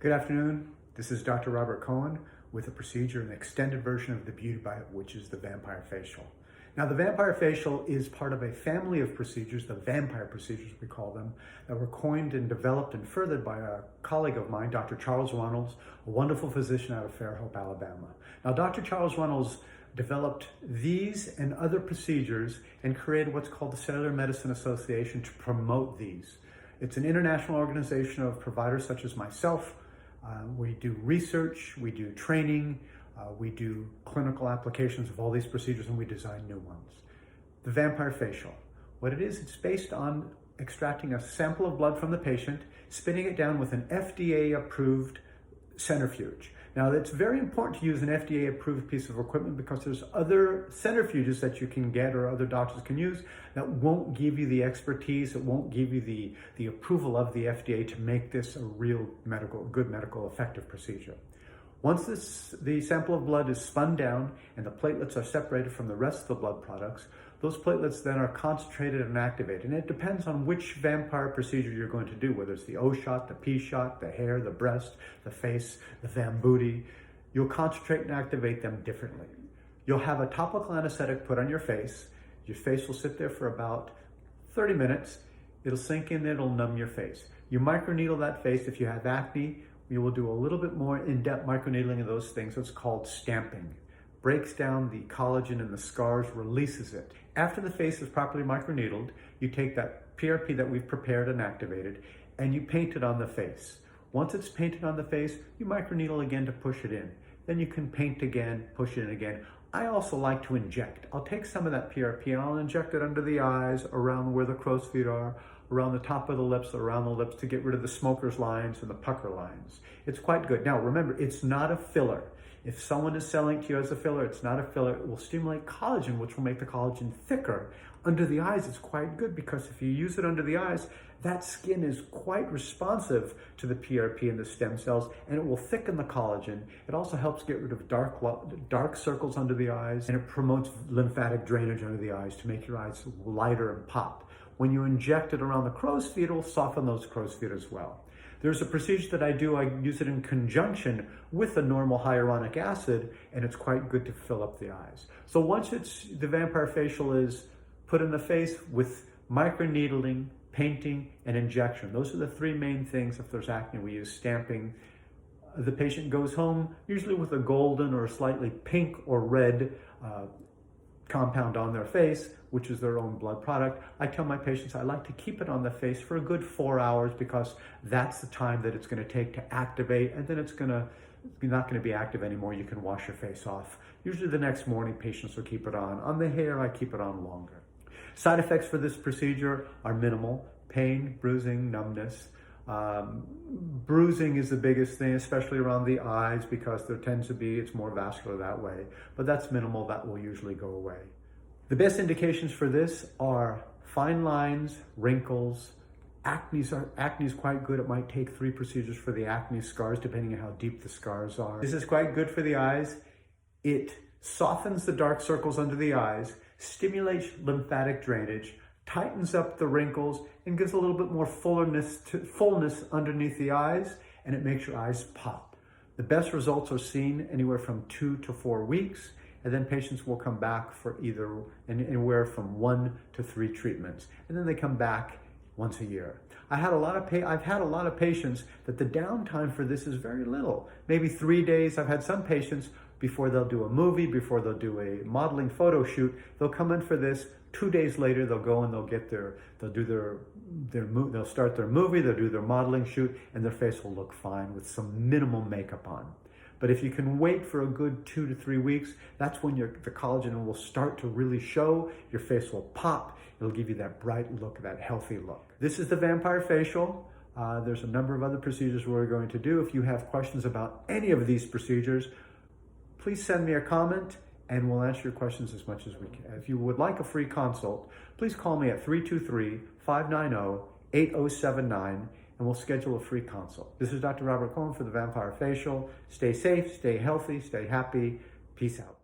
Good afternoon. This is Dr. Robert Cohen with a procedure, an extended version of the Beauty Bite, which is the Vampire Facial. Now, the Vampire Facial is part of a family of procedures, the vampire procedures we call them, that were coined and developed and furthered by a colleague of mine, Dr. Charles Runnels, a wonderful physician out of Fairhope, Alabama. Now, Dr. Charles Runnels developed these and other procedures and created what's called the Cellular Medicine Association to promote these. It's an international organization of providers such as myself. We do research, we do training, we do clinical applications of all these procedures, and we design new ones. The Vampire Facial. What it is, it's based on extracting a sample of blood from the patient, spinning it down with an FDA-approved centrifuge. Now, it's very important to use an FDA-approved piece of equipment because there's other centrifuges that you can get or other doctors can use that won't give you the expertise, it won't give you the approval of the FDA to make this a real good medical effective procedure. Once the sample of blood is spun down and the platelets are separated from the rest of the blood products, those platelets then are concentrated and activated. And it depends on which vampire procedure you're going to do, whether it's the O shot, the P shot, the hair, the breast, the face, the Vambooty. You'll concentrate and activate them differently. You'll have a topical anesthetic put on your face. Your face will sit there for about 30 minutes. It'll sink in, it'll numb your face. You microneedle that face. If you have acne, we will do a little bit more in-depth microneedling of those things. It's called stamping. Breaks down the collagen and the scars, releases it. After the face is properly microneedled, you take that PRP that we've prepared and activated, and you paint it on the face. Once it's painted on the face, you microneedle again to push it in. Then you can paint again, push it in again. I also like to inject. I'll take some of that PRP and I'll inject it under the eyes, around where the crow's feet are, around the top of the lips, around the lips to get rid of the smoker's lines and the pucker lines. It's quite good. Now remember, it's not a filler. If someone is selling it to you as a filler, it's not a filler. It will stimulate collagen, which will make the collagen thicker. Under the eyes, it's quite good because if you use it under the eyes, that skin is quite responsive to the PRP and the stem cells, and it will thicken the collagen. It also helps get rid of dark circles under the eyes, and it promotes lymphatic drainage under the eyes to make your eyes lighter and pop. When you inject it around the crow's feet, it will soften those crow's feet as well. There's a procedure that I do, I use it in conjunction with a normal hyaluronic acid, and it's quite good to fill up the eyes. So once the Vampire Facial is put in the face with microneedling, painting, and injection. Those are the three main things. If there's acne, we use stamping. The patient goes home, usually with a golden or slightly pink or red compound on their face, which is their own blood product. I tell my patients I like to keep it on the face for a good 4 hours because that's the time that it's going to take to activate, and then you're not going to be active anymore. You can wash your face off. Usually the next morning, patients will keep it on. On the hair, I keep it on longer. Side effects for this procedure are minimal. Pain, bruising, numbness. Bruising is the biggest thing, especially around the eyes, because there tends to be, it's more vascular that way, but that's minimal. That will usually go away. The best indications for this are fine lines, wrinkles. Acne is quite good. It might take 3 procedures for the acne scars, depending on how deep the scars are. This is quite good for the eyes. It softens the dark circles under the eyes, stimulates lymphatic drainage, tightens up the wrinkles, and gives a little bit more fullness underneath the eyes, and it makes your eyes pop. The best results are seen anywhere from 2 to 4 weeks, and then patients will come back for anywhere from 1 to 3 treatments, and then they come back once a year. I've had a lot of patients that the downtime for this is very little, maybe 3 days. I've had some patients before they'll do a movie, before they'll do a modeling photo shoot, they'll come in for this. 2 days later, they'll go and they'll start their movie, they'll do their modeling shoot, and their face will look fine with some minimal makeup on. But if you can wait for a good 2 to 3 weeks, that's when the collagen will start to really show. Your face will pop. It'll give you that bright look, that healthy look. This is the Vampire Facial. There's a number of other procedures we're going to do. If you have questions about any of these procedures, please send me a comment and we'll answer your questions as much as we can. If you would like a free consult, please call me at 323-590-8079 and we'll schedule a free consult. This is Dr. Robert Cohen for the Vampire Facial. Stay safe, stay healthy, stay happy. Peace out.